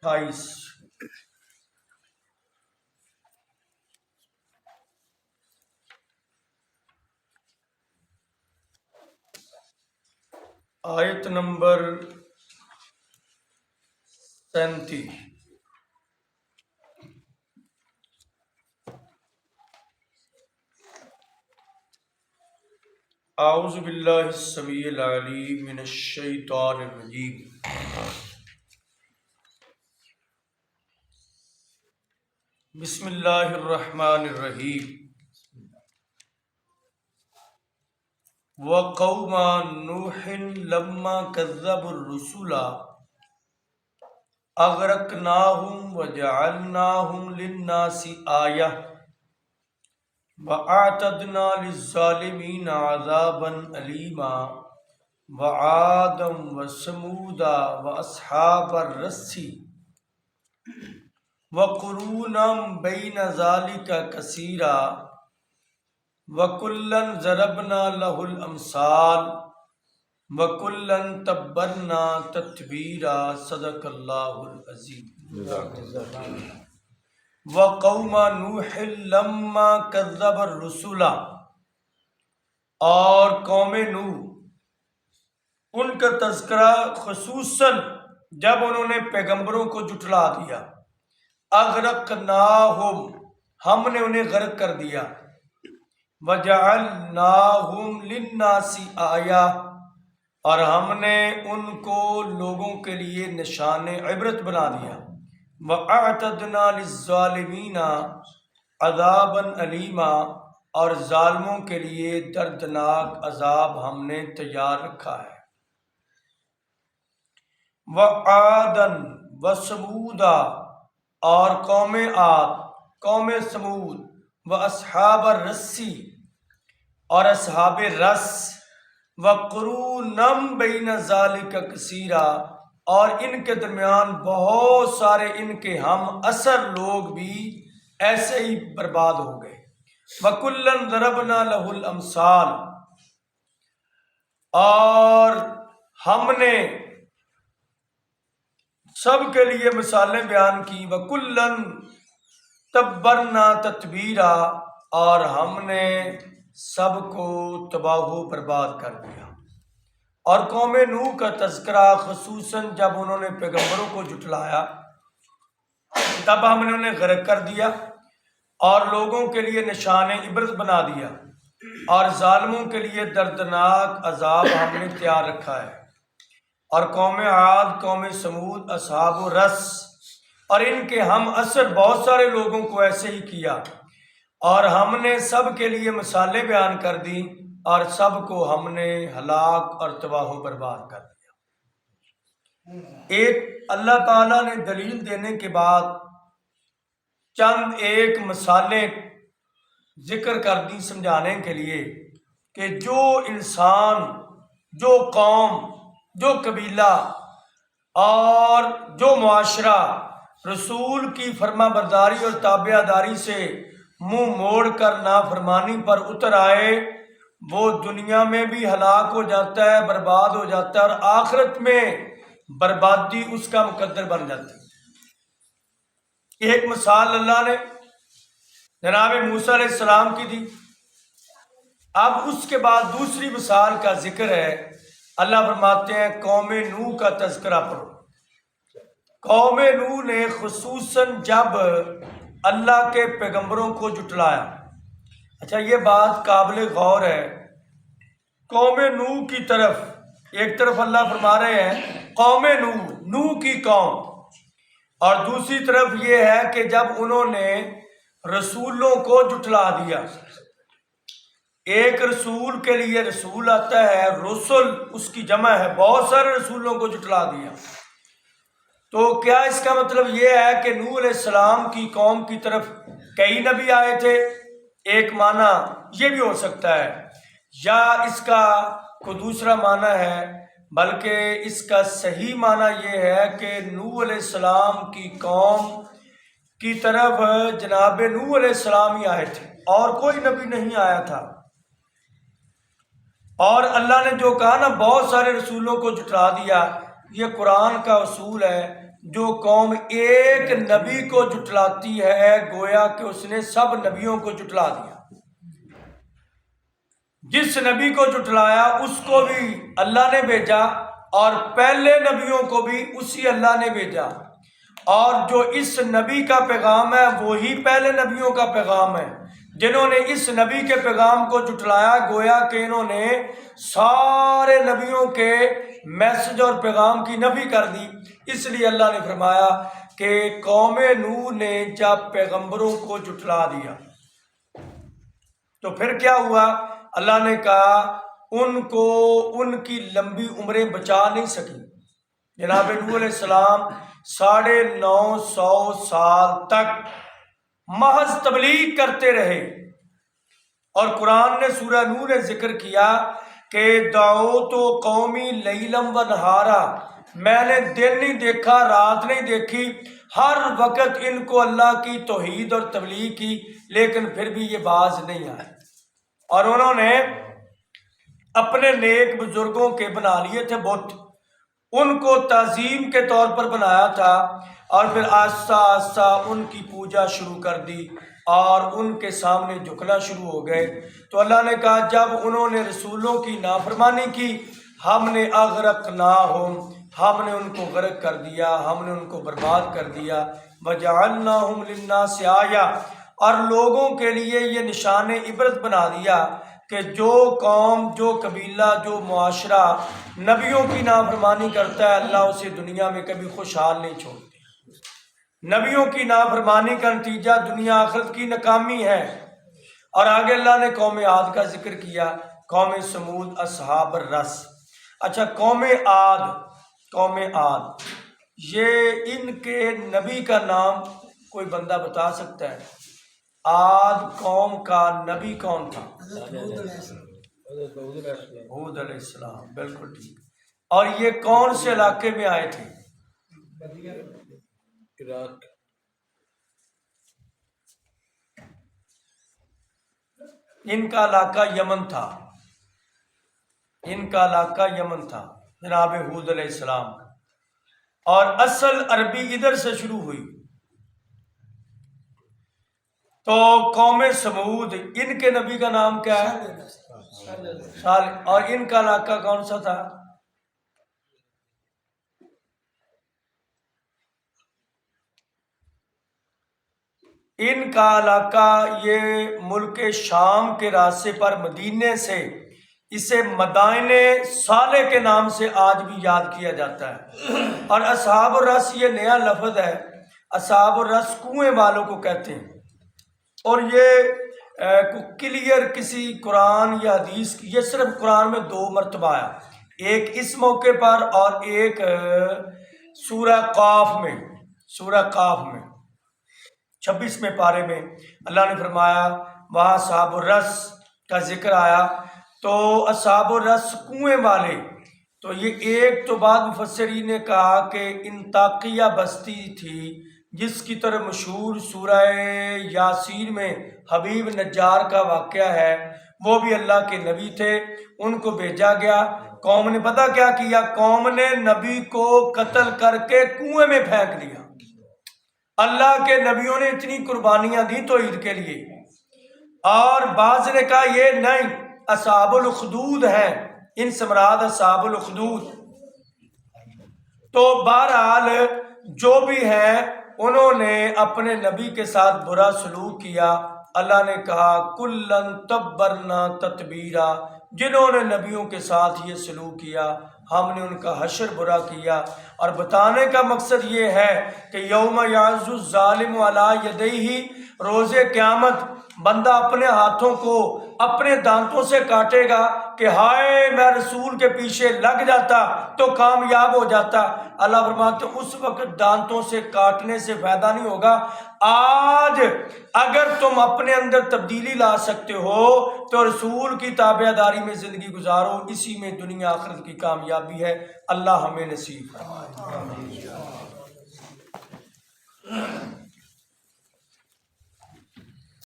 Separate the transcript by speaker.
Speaker 1: 28 آیت نمبر 37۔ اعوذ باللہ السمیع العلیم من الشیطان الرجیم، بسم اللہ الرحمن الرحیم۔ وقوم نوح لما كذبوا الرسل اغرقناهم وجعلناهم للناس آیہ وَأَعْتَدْنَا لِلظَّالِمِينَ عَذَابًا أَلِيمًا وَعَادًا وَثَمُودَ وَأَصْحَابَ الرَّسِّ وَقُرُونًا بَيْنَ ذَلِكَ كَثِيرًا وَكُلًّا ضَرَبْنَا لَهُ الْأَمْثَالَ وَكُلًّا تَبَّرْنَا تَتْبِيرًا۔ صدق اللہ العظیم۔ وَقَوْمَ نُوحٍ لَمَّا كَذَّبَ الرُّسُلَ، اور قوم نوح ان کا تذکرہ خصوصاً جب انہوں نے پیغمبروں کو جھٹلا دیا۔ اغرقناہم، ہم نے انہیں غرق کر دیا۔ وجعلناہم للناس آیہ، اور ہم نے ان کو لوگوں کے لیے نشان عبرت بنا دیا۔ وَأَعْتَدْنَا لِلظَّالِمِينَ عَذَابًا أَلِيمًا، اور ظالموں کے لیے دردناک عذاب ہم نے تیار رکھا ہے۔ وَعَادًا وَثَمُودَ، اور قوم عاد، قوم ثمود، وَأَصْحَابَ الرَّسِّ، اور اصحاب رس، وَقُرُونًا بَيْنَ ذَلِكَ كَثِيرًا، اور ان کے درمیان بہت سارے ان کے ہم اثر لوگ بھی ایسے ہی برباد ہو گئے۔ وَكُلًّا ضَرَبْنَا لَهُ الْأَمْثَالَ، اور ہم نے سب کے لیے مثالیں بیان کی۔ وَكُلًّا تَبَّرْنَا تَتْبِيرًا، اور ہم نے سب کو تباہ و برباد کر دیا۔ اور قوم نوح کا تذکرہ خصوصاً جب انہوں نے پیغمبروں کو جھٹلایا تب ہم نے انہیں غرق کر دیا اور لوگوں کے لیے نشان عبرت بنا دیا، اور ظالموں کے لیے دردناک عذاب ہم نے تیار رکھا ہے۔ اور قوم عاد، قوم ثمود، اصحاب الرس اور ان کے ہم اثر بہت سارے لوگوں کو ایسے ہی کیا، اور ہم نے سب کے لیے مثالیں بیان کر دی، اور سب کو ہم نے ہلاک اور تباہ و برباد کر دیا۔ ایک اللہ تعالیٰ نے دلیل دینے کے بعد چند ایک مثالیں ذکر کر دی سمجھانے کے لیے کہ جو انسان، جو قوم، جو قبیلہ اور جو معاشرہ رسول کی فرما برداری اور تابع داری سے منہ موڑ کر نافرمانی پر اتر آئے، وہ دنیا میں بھی ہلاک ہو جاتا ہے، برباد ہو جاتا ہے، اور آخرت میں بربادی اس کا مقدر بن جاتی ہے۔ ایک مثال اللہ نے جناب موسیٰ علیہ السلام کی دی۔ اب اس کے بعد دوسری مثال کا ذکر ہے۔ اللہ فرماتے ہیں قوم نوح کا تذکرہ پڑھو۔ قوم نوح نے خصوصاً جب اللہ کے پیغمبروں کو جھٹلایا۔ اچھا، یہ بات قابل غور ہے۔ قوم نوح کی طرف ایک طرف اللہ فرما رہے ہیں قوم نوح، نوح کی قوم، اور دوسری طرف یہ ہے کہ جب انہوں نے رسولوں کو جھٹلا دیا۔ ایک رسول کے لیے رسول آتا ہے، رسول اس کی جمع ہے، بہت سارے رسولوں کو جھٹلا دیا۔ تو کیا اس کا مطلب یہ ہے کہ نوح علیہ السلام کی قوم کی طرف کئی نبی آئے تھے؟ ایک معنی یہ بھی ہو سکتا ہے، یا اس کا کوئی دوسرا معنی ہے، بلکہ اس کا صحیح معنی یہ ہے کہ نوح علیہ السلام کی قوم کی طرف جناب نوح علیہ السلام ہی آئے تھے اور کوئی نبی نہیں آیا تھا۔ اور اللہ نے جو کہا نا بہت سارے رسولوں کو جھٹلا دیا، یہ قرآن کا اصول ہے، جو قوم ایک نبی کو جھٹلاتی ہے گویا کہ اس نے سب نبیوں کو جھٹلا دیا۔ جس نبی کو جھٹلایا اس کو بھی اللہ نے بھیجا اور پہلے نبیوں کو بھی اسی اللہ نے بھیجا، اور جو اس نبی کا پیغام ہے وہی پہلے نبیوں کا پیغام ہے۔ جنہوں نے اس نبی کے پیغام کو جھٹلایا گویا کہ انہوں نے سارے نبیوں کے میسج اور پیغام کی نفی کر دی۔ اس لیے اللہ نے فرمایا کہ قوم نوح نے جب پیغمبروں کو جھٹلا دیا تو پھر کیا ہوا؟ اللہ نے کہا ان کو ان کی لمبی عمریں بچا نہیں سکی۔ جناب نوح علیہ السلام 950 سال تک محض تبلیغ کرتے رہے، اور قرآن نے سورہ نوح نے ذکر کیا کہ دعوت قومی لیلم و نہارا، میں نے دن نہیں دیکھا رات نہیں دیکھی، ہر وقت ان کو اللہ کی توحید اور تبلیغ کی، لیکن پھر بھی یہ باز نہیں آئے۔ اور انہوں نے اپنے نیک بزرگوں کے بنا لیے تھے بت، ان کو تعظیم کے طور پر بنایا تھا، اور پھر آہستہ آہستہ ان کی پوجا شروع کر دی اور ان کے سامنے جھکنا شروع ہو گئے۔ تو اللہ نے کہا جب انہوں نے رسولوں کی نافرمانی کی ہم نے اغرقناہم، ہم نے ان کو غرق کر دیا، ہم نے ان کو برباد کر دیا۔ وجعلناہم للناس آیہ، اور لوگوں کے لیے یہ نشان عبرت بنا دیا کہ جو قوم، جو قبیلہ، جو معاشرہ نبیوں کی نافرمانی کرتا ہے اللہ اسے دنیا میں کبھی خوشحال نہیں چھوڑتے۔ نبیوں کی نافرمانی کا نتیجہ دنیا آخرت کی ناکامی ہے۔ اور آگے اللہ نے قوم عاد کا ذکر کیا، قوم سمود، اصحاب الرس۔ اچھا، قوم عاد یہ ان کے نبی کا نام کوئی بندہ بتا سکتا ہے؟ عاد قوم کا نبی کون تھا؟ ہود علیہ السلام، بالکل ٹھیک۔ اور یہ کون سے علاقے میں آئے تھے؟
Speaker 2: عراق۔
Speaker 1: ان کا علاقہ یمن تھا، ان کا علاقہ یمن تھا جناب ہود علیہ السلام کا، اور اصل عربی ادھر سے شروع ہوئی۔ تو قوم سمود ان کے نبی کا نام کیا ہے؟ صالح۔ اور ان کا علاقہ کون سا تھا؟ ان کا علاقہ یہ ملک شام کے راستے پر مدینے سے اسے مدائن صالح کے نام سے آج بھی یاد کیا جاتا ہے۔ اور اصحاب الرس یہ نیا لفظ ہے، اصحاب الرس کنویں والوں کو کہتے ہیں، اور یہ کلیئر کسی قرآن یا حدیث یہ صرف قرآن میں 2 مرتبہ آیا، ایک اس موقع پر اور ایک سورہ قاف میں 26ویں پارے میں اللہ نے فرمایا وہاں اصحاب الرس کا ذکر آیا۔ تو اصحاب الرس کنویں والے، تو یہ ایک تو بعد مفسرین نے کہا کہ انطاکیہ بستی تھی جس کی طرح مشہور سورہ یاسین میں حبیب نجار کا واقعہ ہے، وہ بھی اللہ کے نبی تھے، ان کو بھیجا گیا۔ قوم نے پتہ کیا کیا؟ قوم نے نبی کو قتل کر کے کنویں میں پھینک دیا۔ اللہ کے نبیوں نے اتنی قربانیاں دی توحید کے لیے، اور بعض نے کہا یہ نہیں اصحاب الاخدود ہیں، ان سے مراد اصحاب الاخدود۔ تو بہرحال جو بھی ہیں انہوں نے اپنے نبی کے ساتھ برا سلوک کیا۔ اللہ نے کہا کلن تبرنا تتبیرا، جنہوں نے نبیوں کے ساتھ یہ سلوک کیا ہم نے ان کا حشر برا کیا۔ اور بتانے کا مقصد یہ ہے کہ یوم یعض الظالم علی یدیہ، روز قیامت بندہ اپنے ہاتھوں کو اپنے دانتوں سے کاٹے گا کہ ہائے میں رسول کے پیچھے لگ جاتا تو کامیاب ہو جاتا۔ اللہ فرماتے اس وقت دانتوں سے کاٹنے سے فائدہ نہیں ہوگا۔ آج اگر تم اپنے اندر تبدیلی لا سکتے ہو تو رسول کی تابع داری میں زندگی گزارو، اسی میں دنیا آخرت کی کامیابی ہے۔ اللہ ہمیں نصیب فرمائے۔